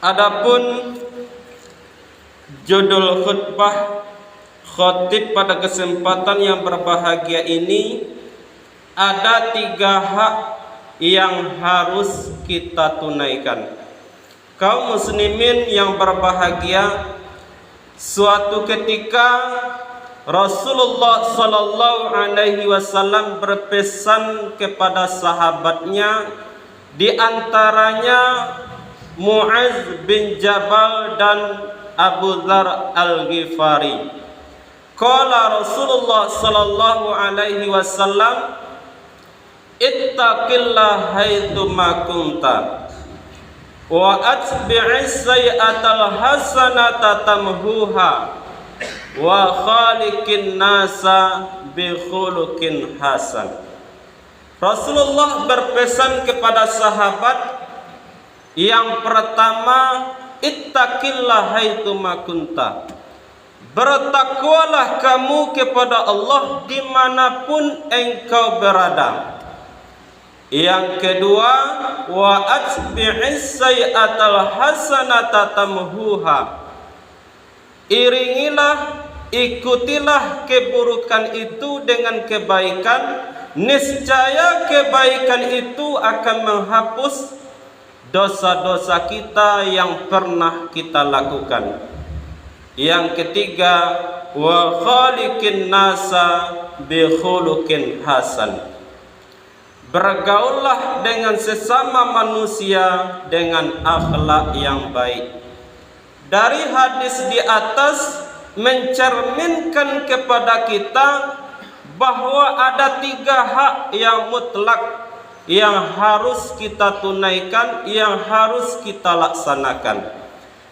Adapun judul khutbah khotib pada kesempatan yang berbahagia ini, ada 3 hak yang harus kita tunaikan. Kaum muslimin yang berbahagia, suatu ketika Rasulullah sallallahu alaihi wasallam berpesan kepada sahabatnya, di antaranya Mu'adz bin Jabal dan Abu Dzar Al-Ghifari. Qala Rasulullah sallallahu alaihi wasallam, ittaqillah haitsu ma kunta wa atbi'is sayyi'atal hasanata tamhuha wa khaliqin nasa bi khuluqin hasan. Rasulullah berpesan kepada sahabat, yang pertama, ittaqillah haitsu ma kunta, bertakwalah kamu kepada Allah dimanapun engkau berada. Yang kedua, wa atbi'is sayyi'atal hasanata tamhuha, iringilah, ikutilah keburukan itu dengan kebaikan, niscaya kebaikan itu akan menghapus dosa-dosa kita yang pernah kita lakukan. Yang ketiga, wa khaliqin nasa bi khuluqin hasan, bergaullah dengan sesama manusia dengan akhlak yang baik. Dari hadis di atas mencerminkan kepada kita bahwa ada 3 hak yang mutlak yang harus kita tunaikan, yang harus kita laksanakan.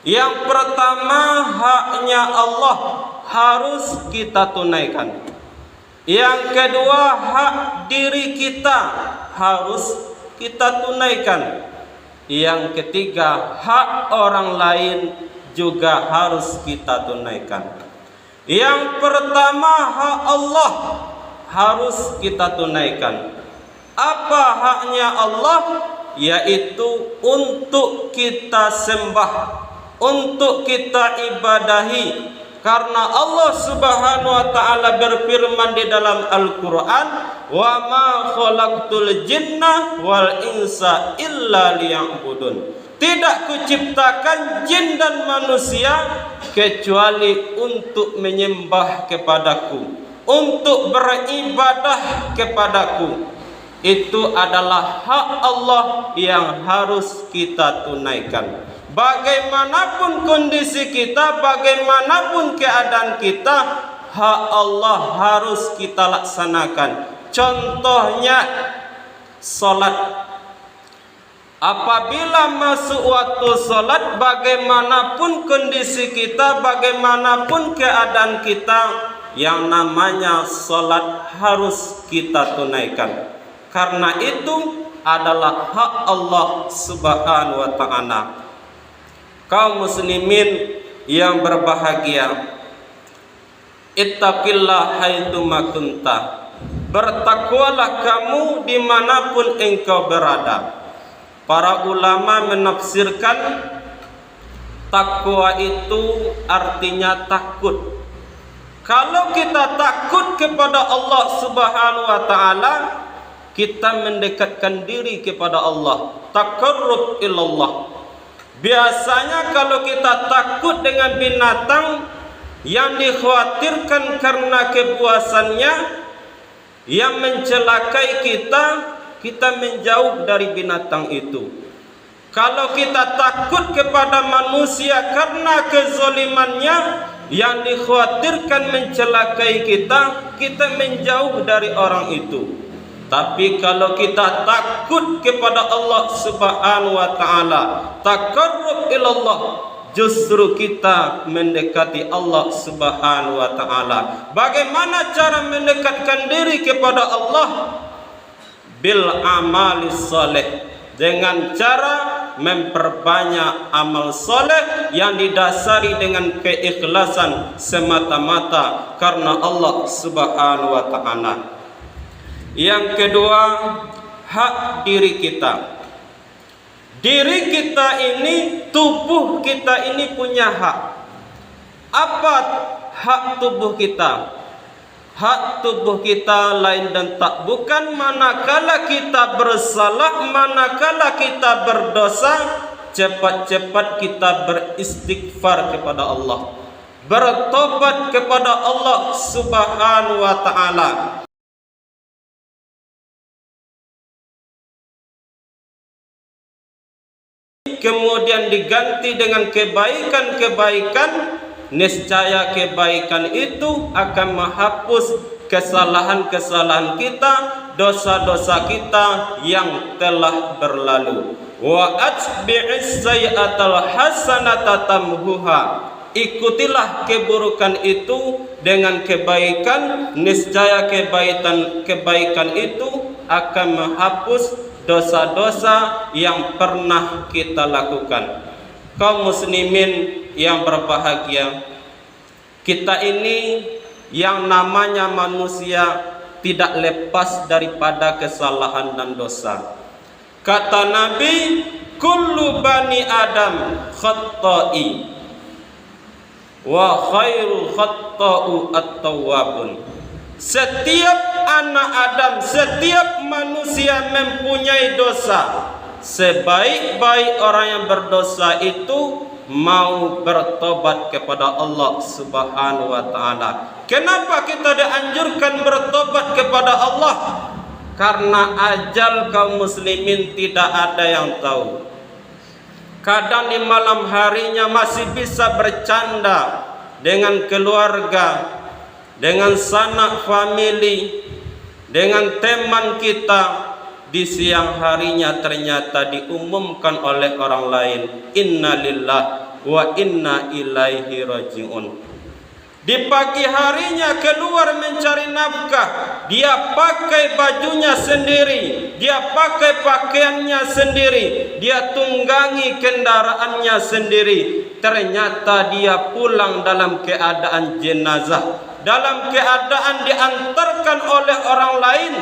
Yang pertama, haknya Allah harus kita tunaikan. Yang kedua, hak diri kita harus kita tunaikan. Yang ketiga, hak orang lain juga harus kita tunaikan. Yang pertama, hak Allah harus kita tunaikan. Apa haknya Allah? Yaitu untuk kita sembah, untuk kita ibadahi. Karena Allah Subhanahu wa taala berfirman di dalam Al-Qur'an, "Wa ma khalaqtul jinna wal insa illa liya'budun." Tidak kuciptakan jin dan manusia kecuali untuk menyembah kepadaku, untuk beribadah kepadaku. Itu adalah hak Allah yang harus kita tunaikan. Bagaimanapun kondisi kita, bagaimanapun keadaan kita, hak Allah harus kita laksanakan. Contohnya salat. Apabila masuk waktu salat, bagaimanapun kondisi kita, bagaimanapun keadaan kita, yang namanya salat harus kita tunaikan. Karena itu adalah hak Allah Subhanahu wa taala. Kaum muslimin yang berbahagia, ittaqillah haitsu ma kunta, bertakwalah kamu dimanapun engkau berada. Para ulama menafsirkan takwa itu artinya takut. Kalau kita takut kepada Allah Subhanahu wa taala, kita mendekatkan diri kepada Allah, taqarrub ilallah. Biasanya kalau kita takut dengan binatang yang dikhawatirkan karena kebuasannya yang mencelakai kita, kita menjauh dari binatang itu. Kalau kita takut kepada manusia karena kezalimannya yang dikhawatirkan mencelakai kita, kita menjauh dari orang itu. Tapi kalau kita takut kepada Allah Subhanahu wa taala, taqarrub ilallah, justru kita mendekati Allah Subhanahu wa taala. Bagaimana cara mendekatkan diri kepada Allah? Bil amali saleh, dengan cara memperbanyak amal soleh yang didasari dengan keikhlasan semata-mata karena Allah Subhanahu wa taala. Yang kedua, hak diri kita. Diri kita ini tubuh kita ini punya hak. Apa hak tubuh kita? Hak tubuh kita lain dan tak bukan manakala kita bersalah, manakala kita berdosa, cepat-cepat kita beristighfar kepada Allah, bertobat kepada Allah Subhanahu wa taala. Kemudian diganti dengan kebaikan-kebaikan, niscaya kebaikan itu akan menghapus kesalahan-kesalahan kita, dosa-dosa kita yang telah berlalu. Wa atbi'is sayyi'atal hasanata tamhuha. Ikutilah keburukan itu dengan kebaikan, niscaya kebaikan itu akan menghapus dosa-dosa yang pernah kita lakukan. Kaum muslimin yang berbahagia, kita ini yang namanya manusia tidak lepas daripada kesalahan dan dosa. Kata Nabi, kullu bani Adam khatta'i wa khairul khatta'u at-tawwabun. Setiap anak Adam, setiap manusia mempunyai dosa. Sebaik-baik orang yang berdosa itu mau bertobat kepada Allah Subhanahu wa taala. Kenapa kita dianjurkan bertobat kepada Allah? Karena ajal kaum muslimin tidak ada yang tahu. Kadang di malam harinya masih bisa bercanda dengan keluarga, dengan sanak famili, dengan teman kita. Di siang harinya ternyata diumumkan oleh orang lain, inna lillah wa inna ilaihi raji'un. Di pagi harinya keluar mencari nafkah, dia pakai bajunya sendiri, dia pakai pakaiannya sendiri, dia tunggangi kendaraannya sendiri. Ternyata dia pulang dalam keadaan jenazah, dalam keadaan diantarkan oleh orang lain,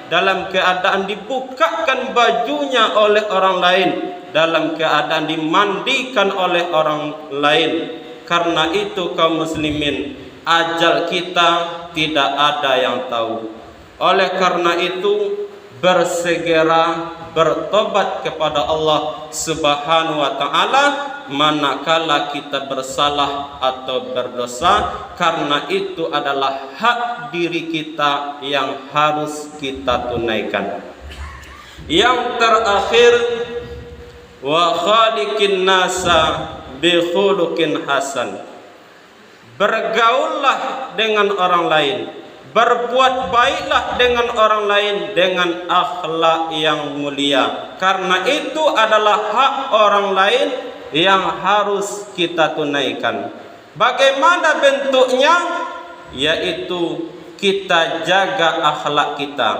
dalam keadaan dibukakan bajunya oleh orang lain, dalam keadaan dimandikan oleh orang lain. Karena itu kaum muslimin, ajal kita tidak ada yang tahu. Oleh karena itu, bersegera bertobat kepada Allah Subhanahu wa taala manakala kita bersalah atau berdosa, karena itu adalah hak diri kita yang harus kita tunaikan. Yang terakhir, wa khaliqin nasa bi khuluqin hasan. Bergaullah dengan orang lain, berbuat baiklah dengan orang lain dengan akhlak yang mulia. Karena itu adalah hak orang lain yang harus kita tunaikan. Bagaimana bentuknya? Yaitu kita jaga akhlak kita,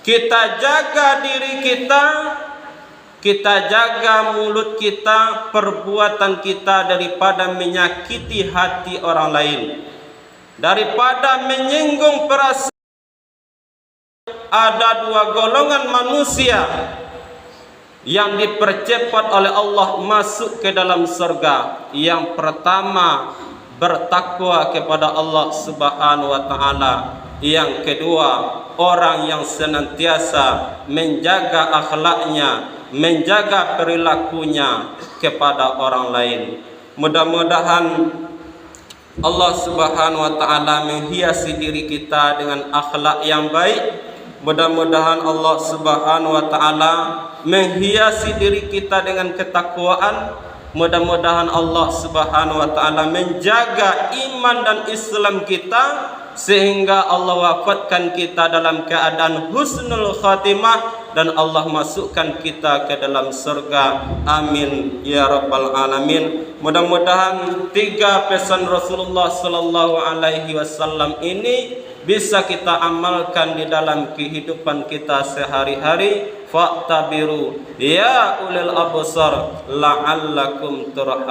kita jaga diri kita jaga mulut kita, perbuatan kita daripada menyakiti hati orang lain, daripada menyinggung perasaan. Ada dua golongan manusia yang dipercepat oleh Allah masuk ke dalam surga. Yang pertama, bertakwa kepada Allah Subhanahu wa taala. Yang kedua, orang yang senantiasa menjaga akhlaknya, menjaga perilakunya kepada orang lain. Mudah-mudahan Allah Subhanahu wa taala menghiasi diri kita dengan akhlak yang baik. Mudah-mudahan Allah Subhanahu wa taala menghiasi diri kita dengan ketakwaan. Mudah-mudahan Allah Subhanahu wa taala menjaga iman dan Islam kita sehingga Allah wafatkan kita dalam keadaan husnul khatimah dan Allah masukkan kita ke dalam surga. Amin ya rabbal alamin. Mudah-mudahan tiga pesan Rasulullah sallallahu alaihi wasallam ini bisa kita amalkan di dalam kehidupan kita sehari-hari. Fa'tabiru ya ulil absar la'allakum turhamun.